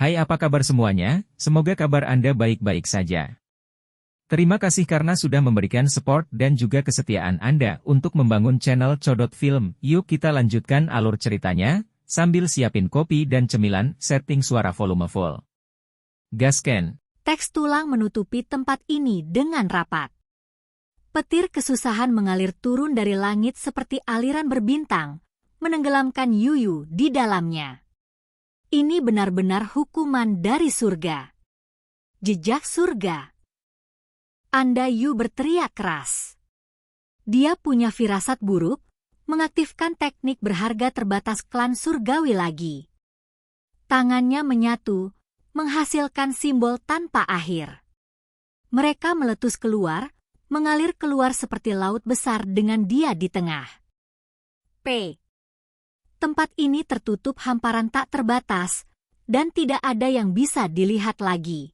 Hai, apa kabar semuanya? Semoga kabar Anda baik-baik saja. Terima kasih karena sudah memberikan support dan juga kesetiaan Anda untuk membangun channel Codot Film. Yuk kita lanjutkan alur ceritanya, sambil siapin kopi dan cemilan, setting suara volume full. Gasken. Teks tulang menutupi tempat ini dengan rapat. Petir kesusahan mengalir turun dari langit seperti aliran berbintang, menenggelamkan Yuyu di dalamnya. Ini benar-benar hukuman dari surga. Jejak surga. Anda Yu berteriak keras. Dia punya firasat buruk, mengaktifkan teknik berharga terbatas klan surgawi lagi. Tangannya menyatu, menghasilkan simbol tanpa akhir. Mereka meletus keluar, mengalir keluar seperti laut besar dengan dia di tengah. Tempat ini tertutup hamparan tak terbatas, dan tidak ada yang bisa dilihat lagi.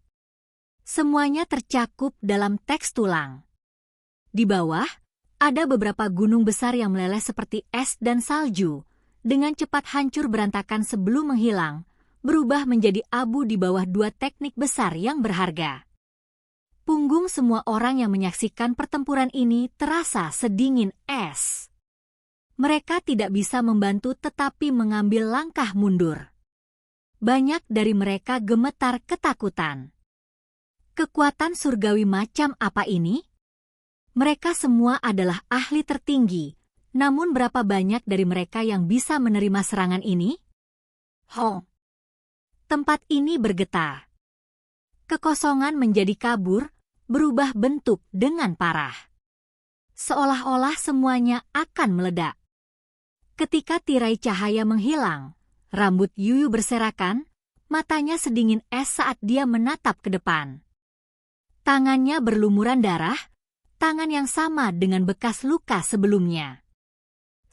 Semuanya tercakup dalam teks tulang. Di bawah, ada beberapa gunung besar yang meleleh seperti es dan salju, dengan cepat hancur berantakan sebelum menghilang, berubah menjadi abu di bawah dua teknik besar yang berharga. Punggung semua orang yang menyaksikan pertempuran ini terasa sedingin es. Mereka tidak bisa membantu tetapi mengambil langkah mundur. Banyak dari mereka gemetar ketakutan. Kekuatan surgawi macam apa ini? Mereka semua adalah ahli tertinggi, namun berapa banyak dari mereka yang bisa menerima serangan ini? Tempat ini bergetar. Kekosongan menjadi kabur, berubah bentuk dengan parah. Seolah-olah semuanya akan meledak. Ketika tirai cahaya menghilang, rambut Yuyu berserakan, matanya sedingin es saat dia menatap ke depan. Tangannya berlumuran darah, tangan yang sama dengan bekas luka sebelumnya.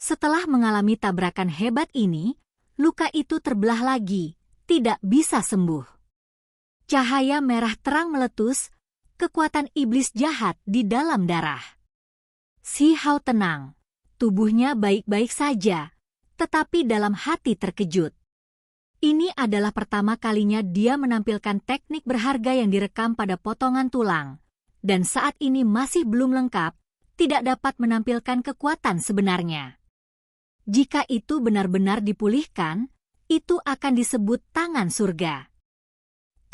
Setelah mengalami tabrakan hebat ini, luka itu terbelah lagi, tidak bisa sembuh. Cahaya merah terang meletus, kekuatan iblis jahat di dalam darah. Si Hao tenang, tubuhnya baik-baik saja, tetapi dalam hati terkejut. Ini adalah pertama kalinya dia menampilkan teknik berharga yang direkam pada potongan tulang, dan saat ini masih belum lengkap, tidak dapat menampilkan kekuatan sebenarnya. Jika itu benar-benar dipulihkan, itu akan disebut tangan surga.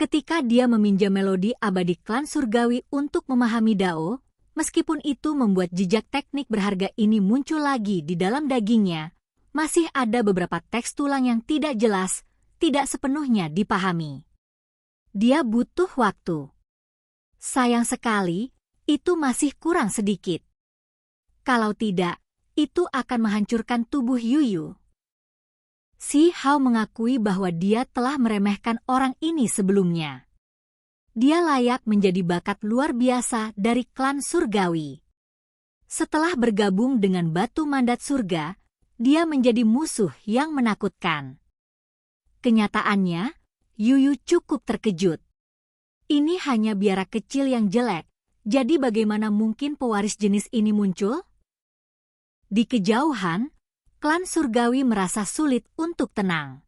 Ketika dia meminjam melodi abadi klan surgawi untuk memahami Dao, meskipun itu membuat jejak teknik berharga ini muncul lagi di dalam dagingnya, masih ada beberapa teks tulang yang tidak jelas, tidak sepenuhnya dipahami. Dia butuh waktu. Sayang sekali, itu masih kurang sedikit. Kalau tidak, itu akan menghancurkan tubuh Yuyu. Si Hao mengakui bahwa dia telah meremehkan orang ini sebelumnya. Dia layak menjadi bakat luar biasa dari klan surgawi. Setelah bergabung dengan batu mandat surga, dia menjadi musuh yang menakutkan. Kenyataannya, Yuyu cukup terkejut. Ini hanya biara kecil yang jelek, jadi bagaimana mungkin pewaris jenis ini muncul? Di kejauhan, klan surgawi merasa sulit untuk tenang.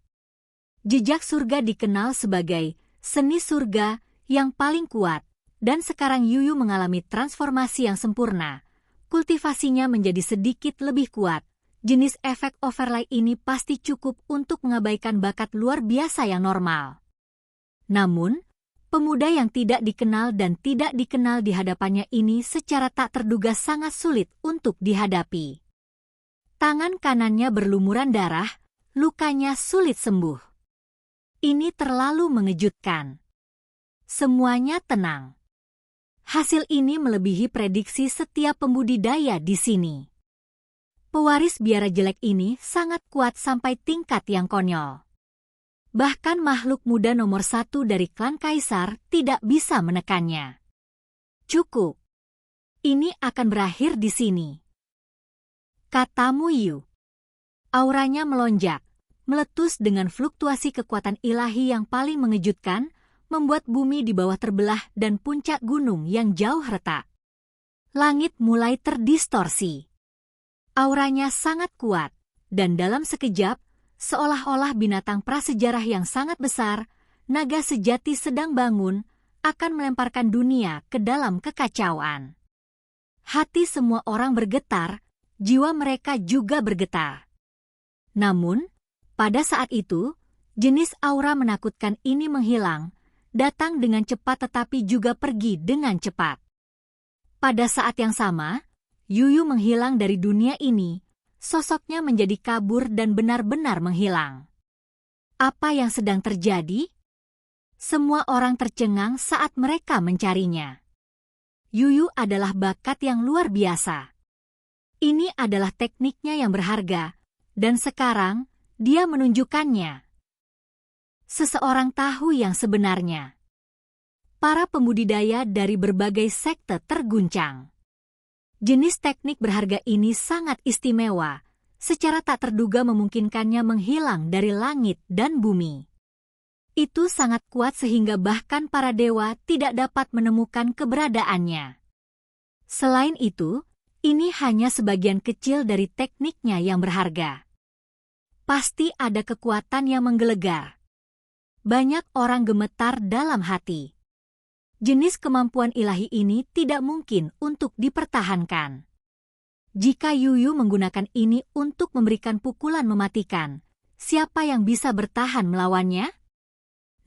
Jejak surga dikenal sebagai seni surga yang paling kuat, dan sekarang Yuyu mengalami transformasi yang sempurna. Kultivasinya menjadi sedikit lebih kuat. Jenis efek overlay ini pasti cukup untuk mengabaikan bakat luar biasa yang normal. Namun, pemuda yang tidak dikenal dan tidak dikenal di hadapannya ini secara tak terduga sangat sulit untuk dihadapi. Tangan kanannya berlumuran darah, lukanya sulit sembuh. Ini terlalu mengejutkan. Semuanya tenang. Hasil ini melebihi prediksi setiap pembudidaya di sini. Pewaris biara jelek ini sangat kuat sampai tingkat yang konyol. Bahkan makhluk muda nomor 1 dari klan Kaisar tidak bisa menekannya. Cukup. Ini akan berakhir di sini. Kata Muyu. Auranya melonjak, meletus dengan fluktuasi kekuatan ilahi yang paling mengejutkan, membuat bumi di bawah terbelah dan puncak gunung yang jauh retak. Langit mulai terdistorsi. Auranya sangat kuat, dan dalam sekejap, seolah-olah binatang prasejarah yang sangat besar, naga sejati sedang bangun, akan melemparkan dunia ke dalam kekacauan. Hati semua orang bergetar, jiwa mereka juga bergetar. Namun, pada saat itu, jenis aura menakutkan ini menghilang, datang dengan cepat tetapi juga pergi dengan cepat. Pada saat yang sama, Yuyu menghilang dari dunia ini, sosoknya menjadi kabur dan benar-benar menghilang. Apa yang sedang terjadi? Semua orang tercengang saat mereka mencarinya. Yuyu adalah bakat yang luar biasa. Ini adalah tekniknya yang berharga, dan sekarang dia menunjukkannya. Seseorang tahu yang sebenarnya. Para pembudidaya dari berbagai sekte terguncang. Jenis teknik berharga ini sangat istimewa, secara tak terduga memungkinkannya menghilang dari langit dan bumi. Itu sangat kuat sehingga bahkan para dewa tidak dapat menemukan keberadaannya. Selain itu, ini hanya sebagian kecil dari tekniknya yang berharga. Pasti ada kekuatan yang menggelegar. Banyak orang gemetar dalam hati. Jenis kemampuan ilahi ini tidak mungkin untuk dipertahankan. Jika Yuyu menggunakan ini untuk memberikan pukulan mematikan, siapa yang bisa bertahan melawannya?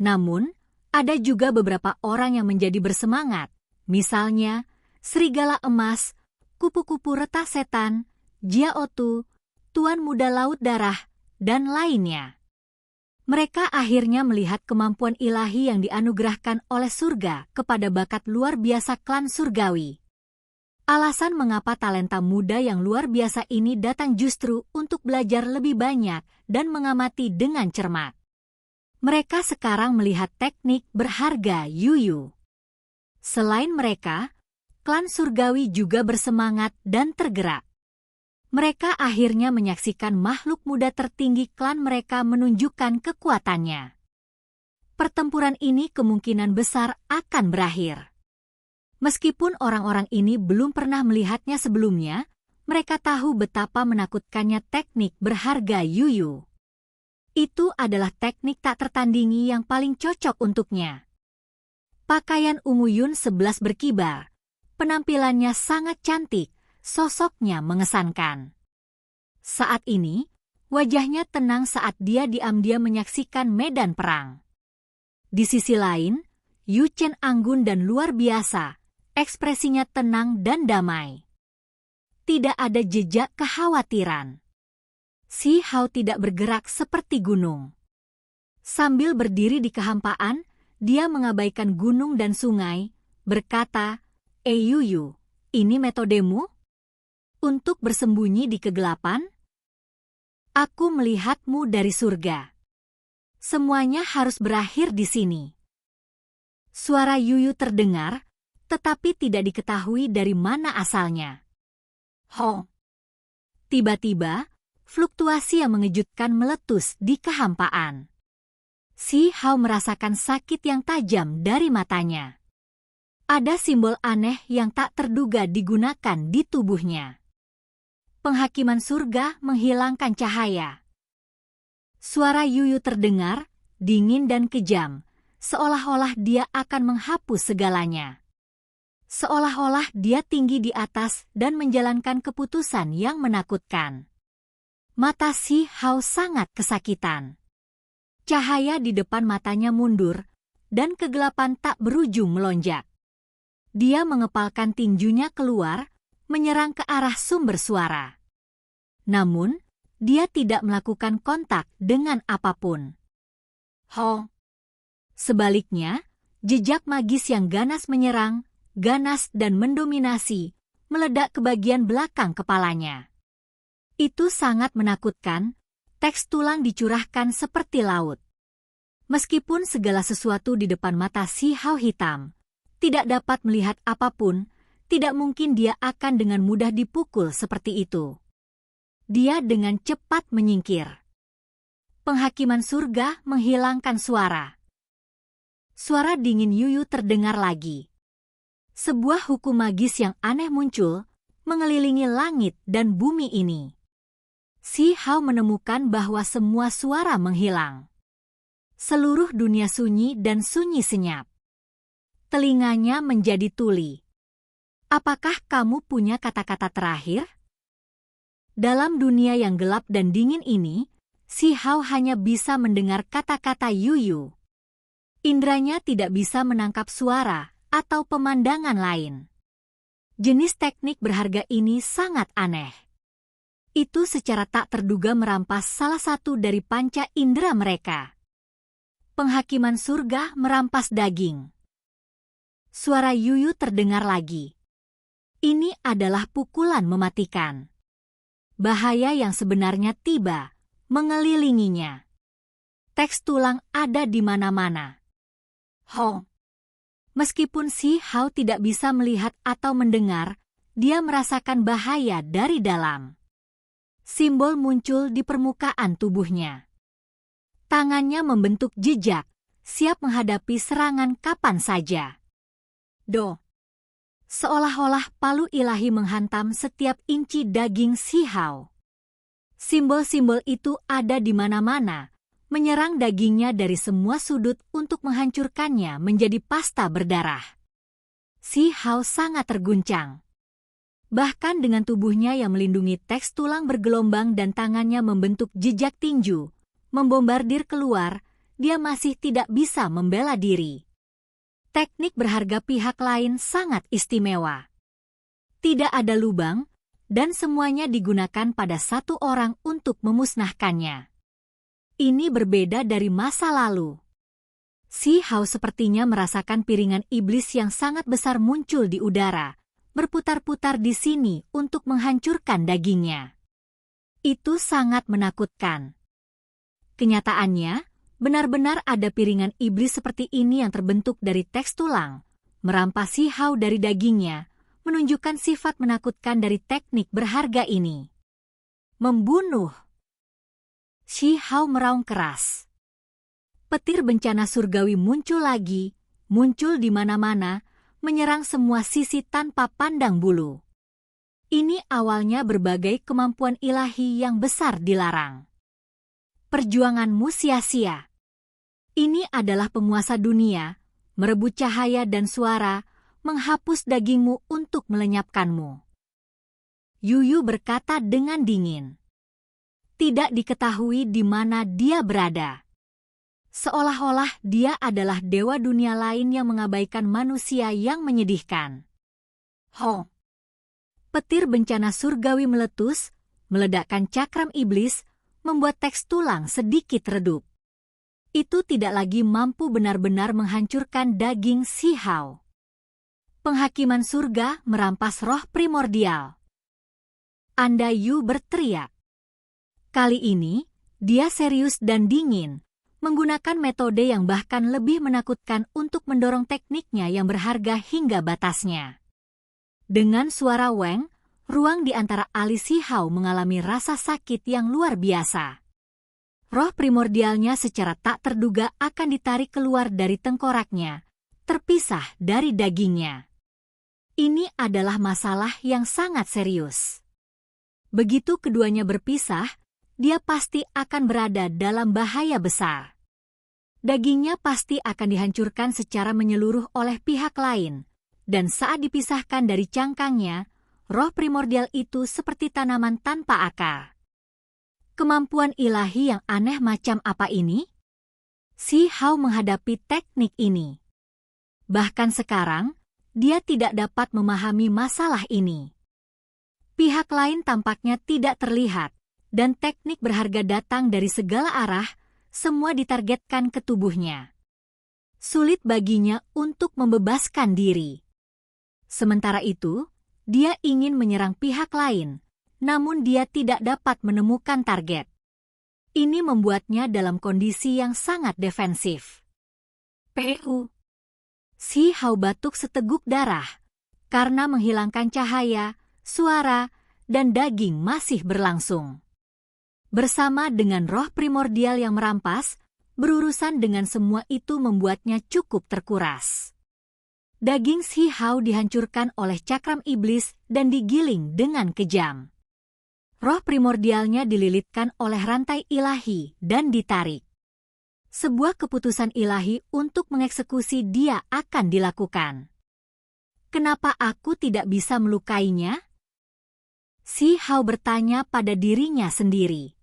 Namun, ada juga beberapa orang yang menjadi bersemangat, misalnya Serigala Emas, Kupu-kupu Retah Setan, Jiaotu, Tuan Muda Laut Darah, dan lainnya. Mereka akhirnya melihat kemampuan ilahi yang dianugerahkan oleh surga kepada bakat luar biasa klan surgawi. Alasan mengapa talenta muda yang luar biasa ini datang justru untuk belajar lebih banyak dan mengamati dengan cermat. Mereka sekarang melihat teknik berharga Yuyu. Selain mereka, klan surgawi juga bersemangat dan tergerak. Mereka akhirnya menyaksikan makhluk muda tertinggi klan mereka menunjukkan kekuatannya. Pertempuran ini kemungkinan besar akan berakhir. Meskipun orang-orang ini belum pernah melihatnya sebelumnya, mereka tahu betapa menakutkannya teknik berharga Yuyu. Itu adalah teknik tak tertandingi yang paling cocok untuknya. Pakaian ungu Yun 11 berkibar. Penampilannya sangat cantik. Sosoknya mengesankan. Saat ini, wajahnya tenang saat dia diam-diam menyaksikan medan perang. Di sisi lain, Yu Chen anggun dan luar biasa, ekspresinya tenang dan damai. Tidak ada jejak kekhawatiran. Si Hao tidak bergerak seperti gunung. Sambil berdiri di kehampaan, dia mengabaikan gunung dan sungai, berkata, Yuyu, ini metodemu? Untuk bersembunyi di kegelapan? Aku melihatmu dari surga. Semuanya harus berakhir di sini. Suara Yuyu terdengar, tetapi tidak diketahui dari mana asalnya. Ho! Tiba-tiba, fluktuasi yang mengejutkan meletus di kehampaan. Si Hao merasakan sakit yang tajam dari matanya. Ada simbol aneh yang tak terduga digunakan di tubuhnya. Penghakiman surga menghilangkan cahaya. Suara Yuyu terdengar, dingin dan kejam, seolah-olah dia akan menghapus segalanya. Seolah-olah dia tinggi di atas dan menjalankan keputusan yang menakutkan. Mata Si Hao sangat kesakitan. Cahaya di depan matanya mundur, dan kegelapan tak berujung melonjak. Dia mengepalkan tinjunya keluar, menyerang ke arah sumber suara. Namun, dia tidak melakukan kontak dengan apapun. Ho! Sebaliknya, jejak magis yang ganas menyerang, ganas dan mendominasi, meledak ke bagian belakang kepalanya. Itu sangat menakutkan, teks tulang dicurahkan seperti laut. Meskipun segala sesuatu di depan mata Si Hao hitam, tidak dapat melihat apapun, tidak mungkin dia akan dengan mudah dipukul seperti itu. Dia dengan cepat menyingkir. Penghakiman surga menghilangkan suara. Suara dingin Yuyu terdengar lagi. Sebuah hukum magis yang aneh muncul, mengelilingi langit dan bumi ini. Si Hao menemukan bahwa semua suara menghilang. Seluruh dunia sunyi dan sunyi senyap. Telinganya menjadi tuli. Apakah kamu punya kata-kata terakhir? Dalam dunia yang gelap dan dingin ini, Si Hao hanya bisa mendengar kata-kata Yuyu. Indranya tidak bisa menangkap suara atau pemandangan lain. Jenis teknik berharga ini sangat aneh. Itu secara tak terduga merampas salah satu dari panca indera mereka. Penghakiman surga merampas daging. Suara Yuyu terdengar lagi. Ini adalah pukulan mematikan. Bahaya yang sebenarnya tiba, mengelilinginya. Teks tulang ada di mana-mana. Hong. Meskipun Si Hao tidak bisa melihat atau mendengar, dia merasakan bahaya dari dalam. Simbol muncul di permukaan tubuhnya. Tangannya membentuk jejak, siap menghadapi serangan kapan saja. Do. Seolah-olah palu ilahi menghantam setiap inci daging Si Hao. Simbol-simbol itu ada di mana-mana, menyerang dagingnya dari semua sudut untuk menghancurkannya menjadi pasta berdarah. Si Hao sangat terguncang. Bahkan dengan tubuhnya yang melindungi teks tulang bergelombang dan tangannya membentuk jejak tinju, membombardir keluar, dia masih tidak bisa membela diri. Teknik berharga pihak lain sangat istimewa. Tidak ada lubang, dan semuanya digunakan pada satu orang untuk memusnahkannya. Ini berbeda dari masa lalu. Si Hao sepertinya merasakan piringan iblis yang sangat besar muncul di udara, berputar-putar di sini untuk menghancurkan dagingnya. Itu sangat menakutkan. Kenyataannya, benar-benar ada piringan iblis seperti ini yang terbentuk dari teks tulang, merampas Si Hao dari dagingnya, menunjukkan sifat menakutkan dari teknik berharga ini. Membunuh. Si Hao meraung keras. Petir bencana surgawi muncul lagi, muncul di mana-mana, menyerang semua sisi tanpa pandang bulu. Ini awalnya berbagai kemampuan ilahi yang besar dilarang. Perjuanganmu sia-sia. Ini adalah penguasa dunia, merebut cahaya dan suara, menghapus dagingmu untuk melenyapkanmu. Yuyu berkata dengan dingin. Tidak diketahui di mana dia berada. Seolah-olah dia adalah dewa dunia lain yang mengabaikan manusia yang menyedihkan. Ho! Petir bencana surgawi meletus, meledakkan cakram iblis, membuat teks tulang sedikit redup. Itu tidak lagi mampu benar-benar menghancurkan daging Si Hao. Penghakiman surga merampas roh primordial. Anda Yu berteriak. Kali ini, dia serius dan dingin, menggunakan metode yang bahkan lebih menakutkan untuk mendorong tekniknya yang berharga hingga batasnya. Dengan suara Weng, ruang di antara alis Si Hao mengalami rasa sakit yang luar biasa. Roh primordialnya secara tak terduga akan ditarik keluar dari tengkoraknya, terpisah dari dagingnya. Ini adalah masalah yang sangat serius. Begitu keduanya berpisah, dia pasti akan berada dalam bahaya besar. Dagingnya pasti akan dihancurkan secara menyeluruh oleh pihak lain, dan saat dipisahkan dari cangkangnya, roh primordial itu seperti tanaman tanpa akar. Kemampuan ilahi yang aneh macam apa ini? Si Hao menghadapi teknik ini. Bahkan sekarang, dia tidak dapat memahami masalah ini. Pihak lain tampaknya tidak terlihat, dan teknik berharga datang dari segala arah, semua ditargetkan ke tubuhnya. Sulit baginya untuk membebaskan diri. Sementara itu, dia ingin menyerang pihak lain, namun dia tidak dapat menemukan target. Ini membuatnya dalam kondisi yang sangat defensif. PU. Si Hao batuk seteguk darah, karena menghilangkan cahaya, suara, dan daging masih berlangsung. Bersama dengan roh primordial yang merampas, berurusan dengan semua itu membuatnya cukup terkuras. Daging Si Hao dihancurkan oleh cakram iblis dan digiling dengan kejam. Roh primordialnya dililitkan oleh rantai ilahi dan ditarik. Sebuah keputusan ilahi untuk mengeksekusi dia akan dilakukan. Kenapa aku tidak bisa melukainya? Si Hao bertanya pada dirinya sendiri.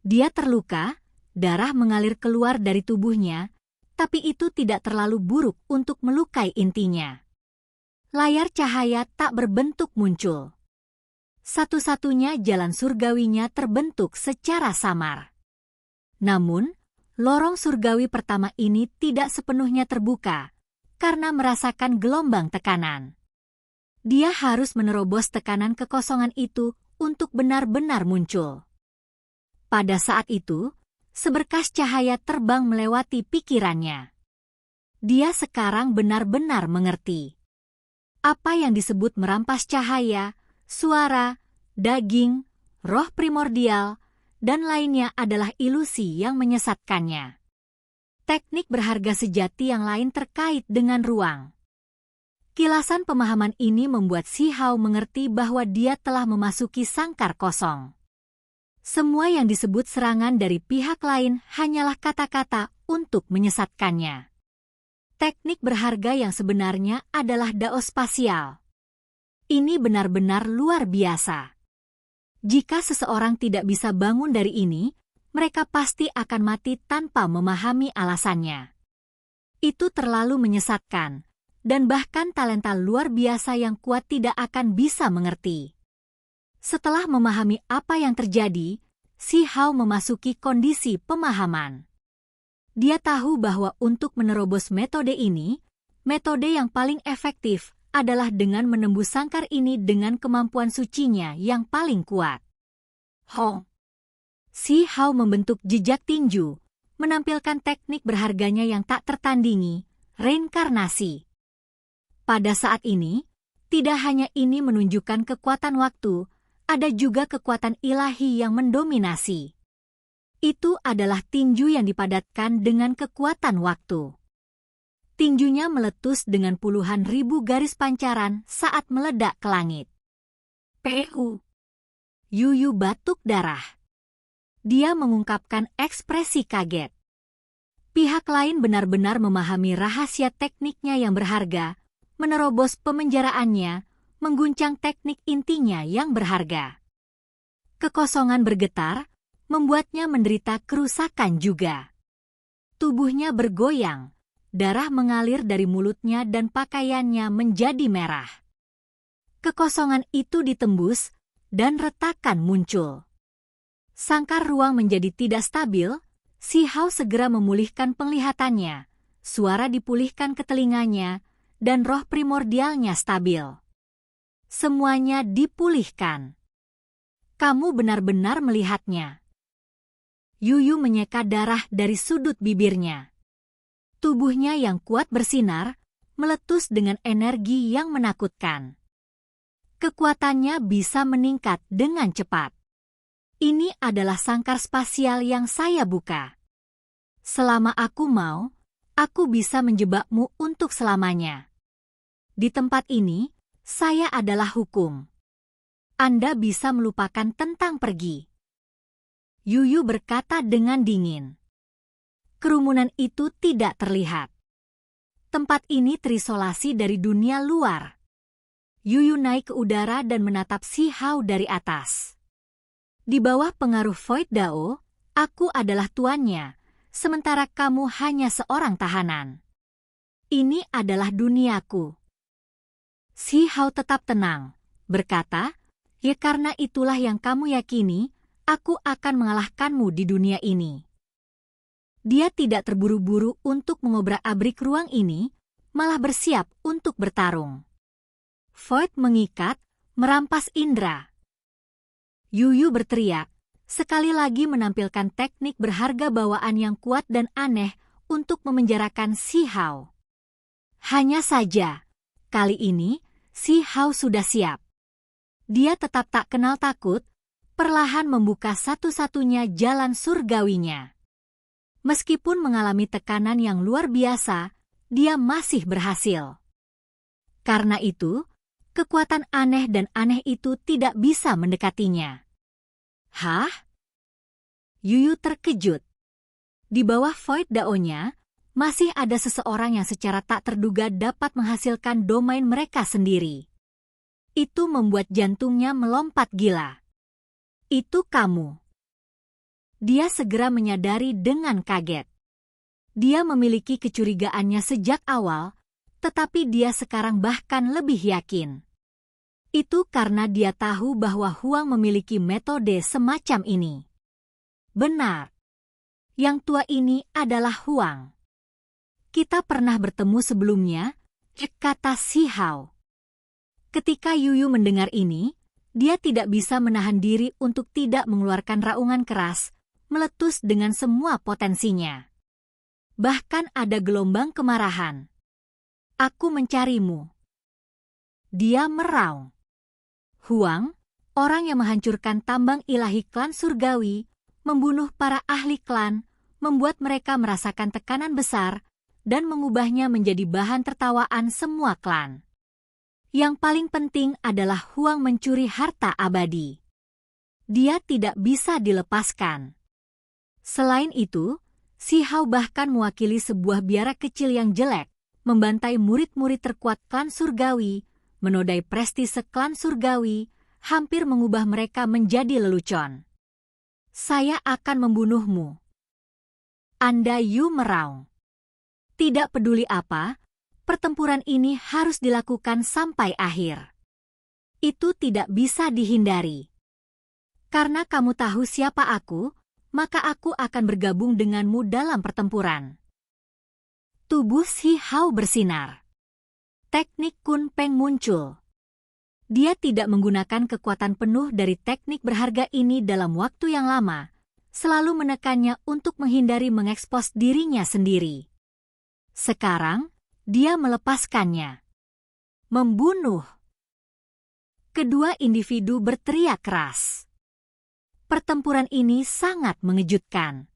Dia terluka, darah mengalir keluar dari tubuhnya, tapi itu tidak terlalu buruk untuk melukai intinya. Layar cahaya tak berbentuk muncul. Satu-satunya jalan surgawinya terbentuk secara samar. Namun, lorong surgawi pertama ini tidak sepenuhnya terbuka, karena merasakan gelombang tekanan. Dia harus menerobos tekanan kekosongan itu untuk benar-benar muncul. Pada saat itu, seberkas cahaya terbang melewati pikirannya. Dia sekarang benar-benar mengerti. Apa yang disebut merampas cahaya, suara, daging, roh primordial, dan lainnya adalah ilusi yang menyesatkannya. Teknik berharga sejati yang lain terkait dengan ruang. Kilasan pemahaman ini membuat Si Hao mengerti bahwa dia telah memasuki sangkar kosong. Semua yang disebut serangan dari pihak lain hanyalah kata-kata untuk menyesatkannya. Teknik berharga yang sebenarnya adalah dao spasial. Ini benar-benar luar biasa. Jika seseorang tidak bisa bangun dari ini, mereka pasti akan mati tanpa memahami alasannya. Itu terlalu menyesatkan, dan bahkan talenta luar biasa yang kuat tidak akan bisa mengerti. Setelah memahami apa yang terjadi, Si Hao memasuki kondisi pemahaman. Dia tahu bahwa untuk menerobos metode ini, metode yang paling efektif adalah dengan menembus sangkar ini dengan kemampuan sucinya yang paling kuat. Hong. Si Hao membentuk jejak tinju, menampilkan teknik berharganya yang tak tertandingi, reinkarnasi. Pada saat ini, tidak hanya ini menunjukkan kekuatan waktu, ada juga kekuatan ilahi yang mendominasi. Itu adalah tinju yang dipadatkan dengan kekuatan waktu. Tinjunya meletus dengan puluhan ribu garis pancaran saat meledak ke langit. Pu. Yuyu batuk darah. Dia mengungkapkan ekspresi kaget. Pihak lain benar-benar memahami rahasia tekniknya yang berharga, menerobos pemenjaraannya, mengguncang teknik intinya yang berharga. Kekosongan bergetar, membuatnya menderita kerusakan juga. Tubuhnya bergoyang, darah mengalir dari mulutnya dan pakaiannya menjadi merah. Kekosongan itu ditembus, dan retakan muncul. Sangkar ruang menjadi tidak stabil, Si Hao segera memulihkan penglihatannya, suara dipulihkan ke telinganya, dan roh primordialnya stabil. Semuanya dipulihkan. Kamu benar-benar melihatnya. Yuyu menyeka darah dari sudut bibirnya. Tubuhnya yang kuat bersinar, meletus dengan energi yang menakutkan. Kekuatannya bisa meningkat dengan cepat. Ini adalah sangkar spasial yang saya buka. Selama aku mau, aku bisa menjebakmu untuk selamanya. Di tempat ini, saya adalah hukum. Anda bisa melupakan tentang pergi. Yuyu berkata dengan dingin. Kerumunan itu tidak terlihat. Tempat ini terisolasi dari dunia luar. Yuyu naik ke udara dan menatap Si Hao dari atas. Di bawah pengaruh Void Dao, aku adalah tuannya, sementara kamu hanya seorang tahanan. Ini adalah duniaku. Si Hao tetap tenang, berkata, ya karena itulah yang kamu yakini, aku akan mengalahkanmu di dunia ini. Dia tidak terburu-buru untuk mengobrak-abrik ruang ini, malah bersiap untuk bertarung. Void mengikat, merampas indera. Yuyu berteriak, sekali lagi menampilkan teknik berharga bawaan yang kuat dan aneh untuk memenjarakan Si Hao. Hanya saja, kali ini, Si Hao sudah siap. Dia tetap tak kenal takut, perlahan membuka satu-satunya jalan surgawinya. Meskipun mengalami tekanan yang luar biasa, dia masih berhasil. Karena itu, kekuatan aneh dan aneh itu tidak bisa mendekatinya. Hah? Yuyu terkejut. Di bawah Void Dao-nya, masih ada seseorang yang secara tak terduga dapat menghasilkan domain mereka sendiri. Itu membuat jantungnya melompat gila. Itu kamu. Dia segera menyadari dengan kaget. Dia memiliki kecurigaannya sejak awal, tetapi dia sekarang bahkan lebih yakin. Itu karena dia tahu bahwa Huang memiliki metode semacam ini. Benar. Yang tua ini adalah Huang. Kita pernah bertemu sebelumnya, kata Si Hao. Ketika Yuyu mendengar ini, dia tidak bisa menahan diri untuk tidak mengeluarkan raungan keras, meletus dengan semua potensinya. Bahkan ada gelombang kemarahan. Aku mencarimu. Dia meraung. Huang, orang yang menghancurkan tambang ilahi klan surgawi, membunuh para ahli klan, membuat mereka merasakan tekanan besar, dan mengubahnya menjadi bahan tertawaan semua klan. Yang paling penting adalah Huang mencuri harta abadi. Dia tidak bisa dilepaskan. Selain itu, Si Hao bahkan mewakili sebuah biara kecil yang jelek, membantai murid-murid terkuat klan surgawi, menodai prestise klan surgawi, hampir mengubah mereka menjadi lelucon. Saya akan membunuhmu. Anda Yu meraung. Tidak peduli apa, pertempuran ini harus dilakukan sampai akhir. Itu tidak bisa dihindari. Karena kamu tahu siapa aku, maka aku akan bergabung denganmu dalam pertempuran. Tubuh Si Hao bersinar. Teknik Kun Peng muncul. Dia tidak menggunakan kekuatan penuh dari teknik berharga ini dalam waktu yang lama, selalu menekannya untuk menghindari mengekspos dirinya sendiri. Sekarang, dia melepaskannya. Membunuh. Kedua individu berteriak keras. Pertempuran ini sangat mengejutkan.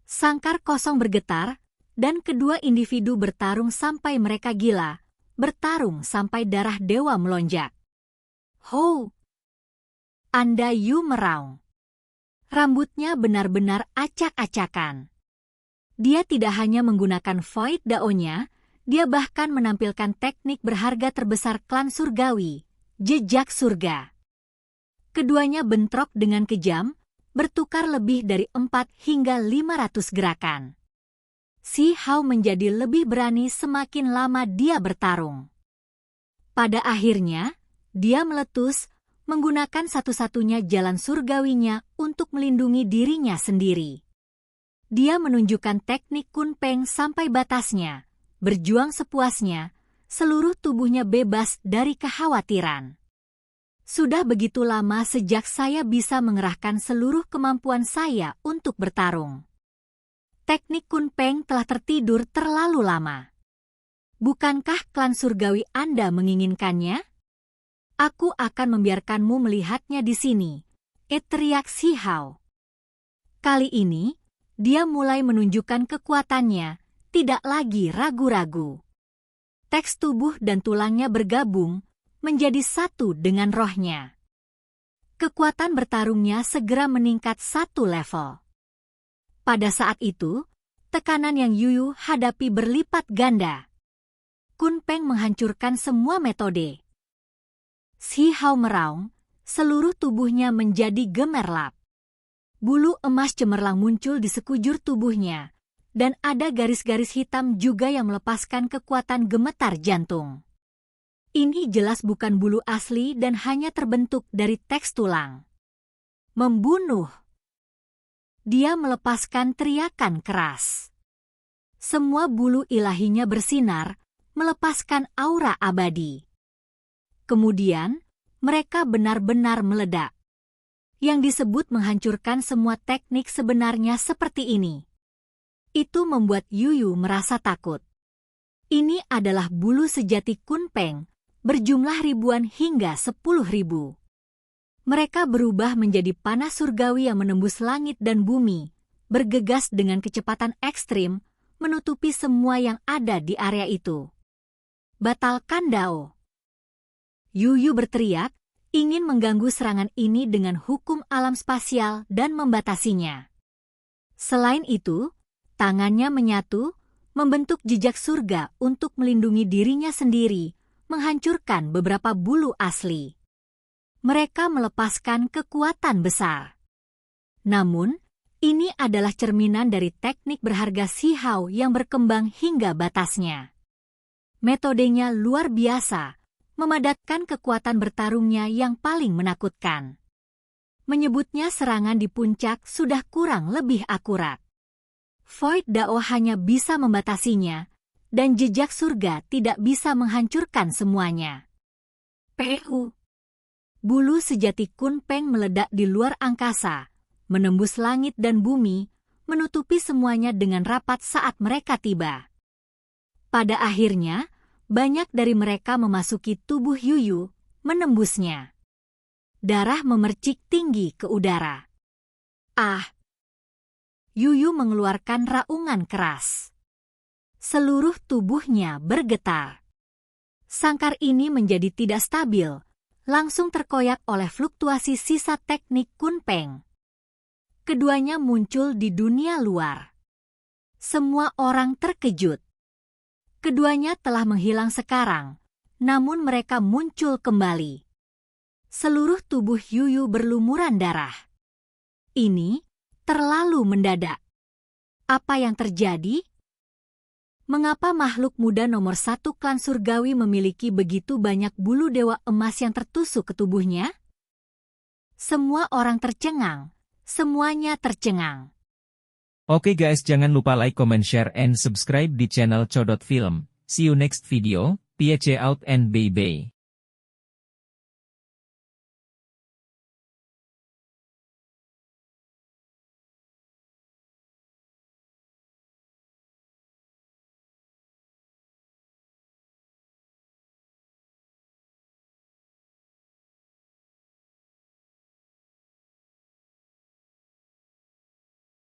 Sangkar kosong bergetar, dan kedua individu bertarung sampai mereka gila, bertarung sampai darah dewa melonjak. Ho! Anda Yu meraung. Rambutnya benar-benar acak-acakan. Dia tidak hanya menggunakan Void Dao-nya, dia bahkan menampilkan teknik berharga terbesar klan surgawi, jejak surga. Keduanya bentrok dengan kejam, bertukar lebih dari 4 hingga 500 gerakan. Si Hao menjadi lebih berani semakin lama dia bertarung. Pada akhirnya, dia meletus, menggunakan satu-satunya jalan surgawinya untuk melindungi dirinya sendiri. Dia menunjukkan teknik Kun Peng sampai batasnya, berjuang sepuasnya, seluruh tubuhnya bebas dari kekhawatiran. Sudah begitu lama sejak saya bisa mengerahkan seluruh kemampuan saya untuk bertarung. Teknik Kun Peng telah tertidur terlalu lama. Bukankah klan surgawi Anda menginginkannya? Aku akan membiarkanmu melihatnya di sini, teriak Si Hao. Kali ini, dia mulai menunjukkan kekuatannya, tidak lagi ragu-ragu. Teks tubuh dan tulangnya bergabung, menjadi satu dengan rohnya. Kekuatan bertarungnya segera meningkat satu level. Pada saat itu, tekanan yang Yuyu hadapi berlipat ganda. Kun Peng menghancurkan semua metode. Si Hao meraung, seluruh tubuhnya menjadi gemerlap. Bulu emas cemerlang muncul di sekujur tubuhnya, dan ada garis-garis hitam juga yang melepaskan kekuatan gemetar jantung. Ini jelas bukan bulu asli dan hanya terbentuk dari teks tulang. Membunuh. Dia melepaskan teriakan keras. Semua bulu ilahinya bersinar, melepaskan aura abadi. Kemudian, mereka benar-benar meledak. Yang disebut menghancurkan semua teknik sebenarnya seperti ini. Itu membuat Yuyu merasa takut. Ini adalah bulu sejati Kun Peng, berjumlah ribuan hingga 10.000. Mereka berubah menjadi panas surgawi yang menembus langit dan bumi, bergegas dengan kecepatan ekstrim, menutupi semua yang ada di area itu. Batalkan Dao. Yuyu berteriak, ingin mengganggu serangan ini dengan hukum alam spasial dan membatasinya. Selain itu, Tangannya menyatu, membentuk jejak surga untuk melindungi dirinya sendiri, menghancurkan beberapa bulu asli. Mereka melepaskan kekuatan besar. Namun, ini adalah cerminan dari teknik berharga Si Hao yang berkembang hingga batasnya. Metodenya luar biasa, memadatkan kekuatan bertarungnya yang paling menakutkan. Menyebutnya serangan di puncak sudah kurang lebih akurat. Void Dao hanya bisa membatasinya, dan jejak surga tidak bisa menghancurkan semuanya. PU. Bulu sejati Kun Peng meledak di luar angkasa, menembus langit dan bumi, menutupi semuanya dengan rapat saat mereka tiba. Pada akhirnya, banyak dari mereka memasuki tubuh Yuyu, menembusnya. Darah memercik tinggi ke udara. Ah! Yuyu mengeluarkan raungan keras. Seluruh tubuhnya bergetar. Sangkar ini menjadi tidak stabil, langsung terkoyak oleh fluktuasi sisa teknik Kun Peng. Keduanya muncul di dunia luar. Semua orang terkejut. Keduanya telah menghilang sekarang, namun mereka muncul kembali. Seluruh tubuh Yuyu berlumuran darah. Ini terlalu mendadak. Apa yang terjadi? Mengapa makhluk muda nomor 1 klan surgawi memiliki begitu banyak bulu dewa emas yang tertusuk ke tubuhnya? Semua orang tercengang. Semuanya tercengang. Oke guys, jangan lupa like, comment, share, and subscribe di channel Codot Film. See you next video. Peace out and bye-bye.